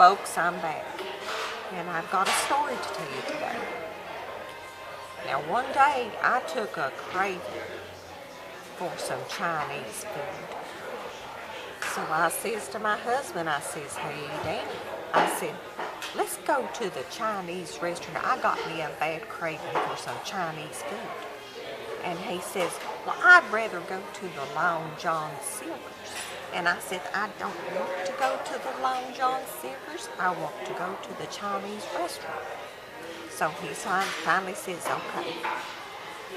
folks, I'm back, and I've got a story to tell you today. Now, one day I took a craving for some Chinese food. So I says to my husband, I says, hey, Danny, I said, let's go to the Chinese restaurant. I got me a bad craving for some Chinese food. And he says, well, I'd rather go to the Long John Silver's. And I said, I don't want to go to the Long John Silver's. I want to go to the Chinese restaurant. So he finally says, okay.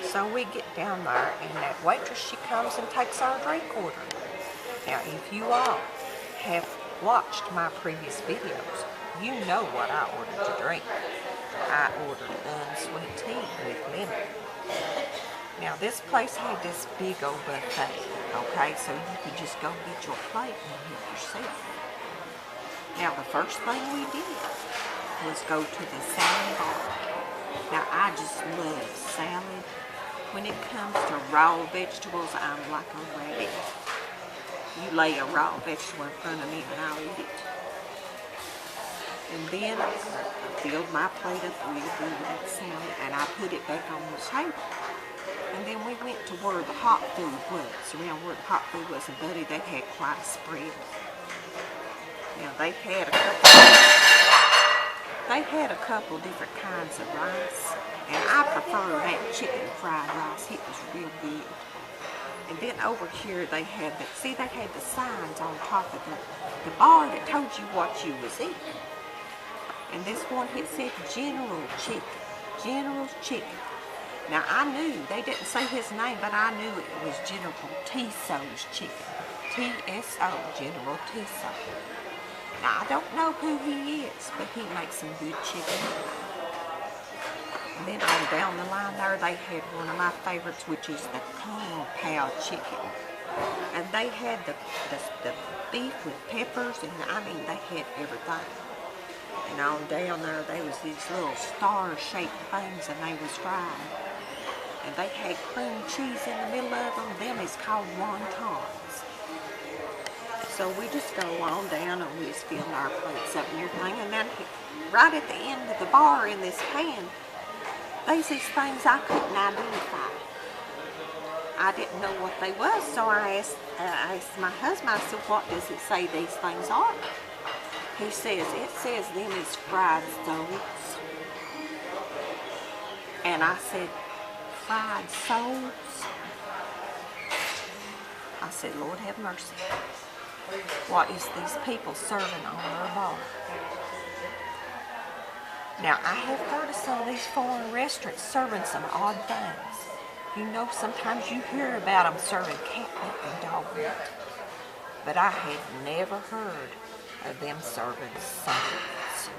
So we get down there, and that waitress, she comes and takes our drink order. Now, if you all have watched my previous videos, you know what I ordered to drink. I ordered unsweet tea with lemon. Now, this place had this big old buffet, okay? So you could just go get your plate and help yourself. Now, the first thing we did was go to the salad bar. Now, I just love salad. When it comes to raw vegetables, I'm like a rabbit. You lay a raw vegetable in front of me and I'll eat it. And then I filled my plate up real good with that salad and I put it back on the table. And then we went to where the hot food was, around where the hot food was, and buddy, they had quite a spread. Now they had a couple different kinds of rice, and I prefer that chicken fried rice. It was real good. And then over here they had the signs on top of the bar that told you what you was eating. And this one, it said General Chicken. General's Chicken. Now I knew, they didn't say his name, but I knew it was General Tissot's Chicken. T-S-O, General Tissot. Now I don't know who he is, but he makes some good chicken. And then on down the line there, they had one of my favorites, which is the Kung Pao chicken. And they had the beef with peppers, and I mean, they had everything. And on down there was these little star-shaped things, and they was fried. And they had cream cheese in the middle of them. Them is called wontons. So we just go on down and we just fill our plates up and everything. And then right at the end of the bar in this pan, there's these things I couldn't identify. I didn't know what they was, so I asked my husband, I said, what does it say these things are? He says, it says them is fried soles. And I said, fried soles? I said, Lord have mercy. What is these people serving on their bar? Now, I have heard of some of these foreign restaurants serving some odd things. You know, sometimes you hear about them serving catnip and dog meat. But I had never heard of them serving soles.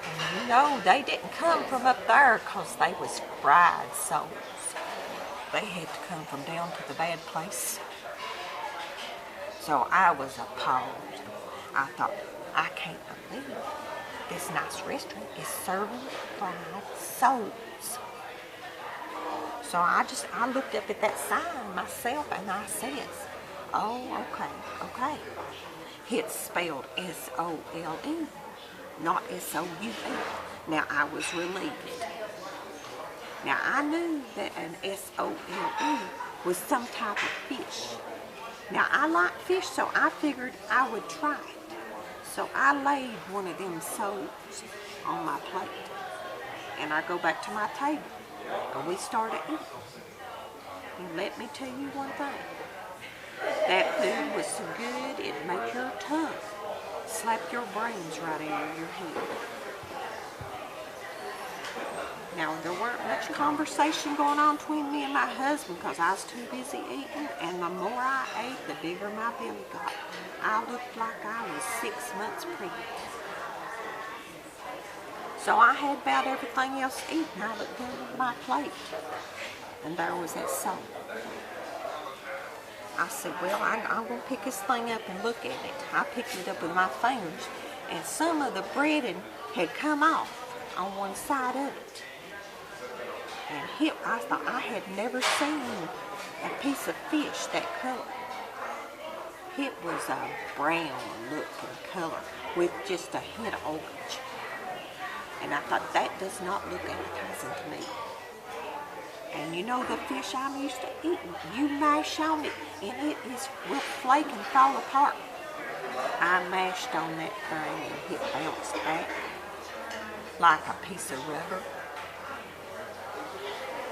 And you know, they didn't come from up there because they was fried soles. They had to come from down to the bad place. So I was appalled. I thought, I can't believe this nice restaurant is serving fried soles. So I looked up at that sign myself and I says, oh, okay. It's spelled S-O-L-E, not S-O-U-L. Now I was relieved. Now I knew that an S-O-L-E was some type of fish. Now I like fish, so I figured I would try it. So I laid one of them soles on my plate. And I go back to my table. And we started eating. And let me tell you one thing. That food was so good, it'd make your tongue slap your brains right out of your head. Now, there weren't much conversation going on between me and my husband because I was too busy eating, and the more I ate, the bigger my belly got. I looked like I was 6 months pregnant. So I had about everything else eaten. I looked down at my plate, and there was that salt. I said, well, I'm going to pick this thing up and look at it. I picked it up with my fingers, and some of the breading had come off on one side of it. And I thought I had never seen a piece of fish that color. It was a brown look and color. with just a hint of orange. And I thought, that does not look appetizing to me. And you know the fish I'm used to eating, you mash on it and it will flake and fall apart. I mashed on that thing and it bounced back like a piece of rubber.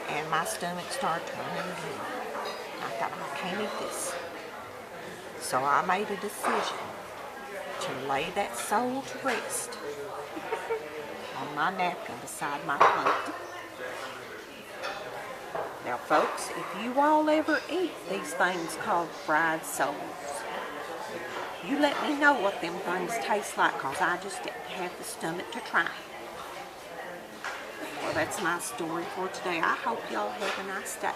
And my stomach started turning again. I thought, I can't eat this. So I made a decision to lay that soul to rest on my napkin beside my plate. Now folks, if you all ever eat these things called fried soles, you let me know what them things taste like, because I just didn't have the stomach to try. Well, that's my story for today. I hope y'all have a nice day.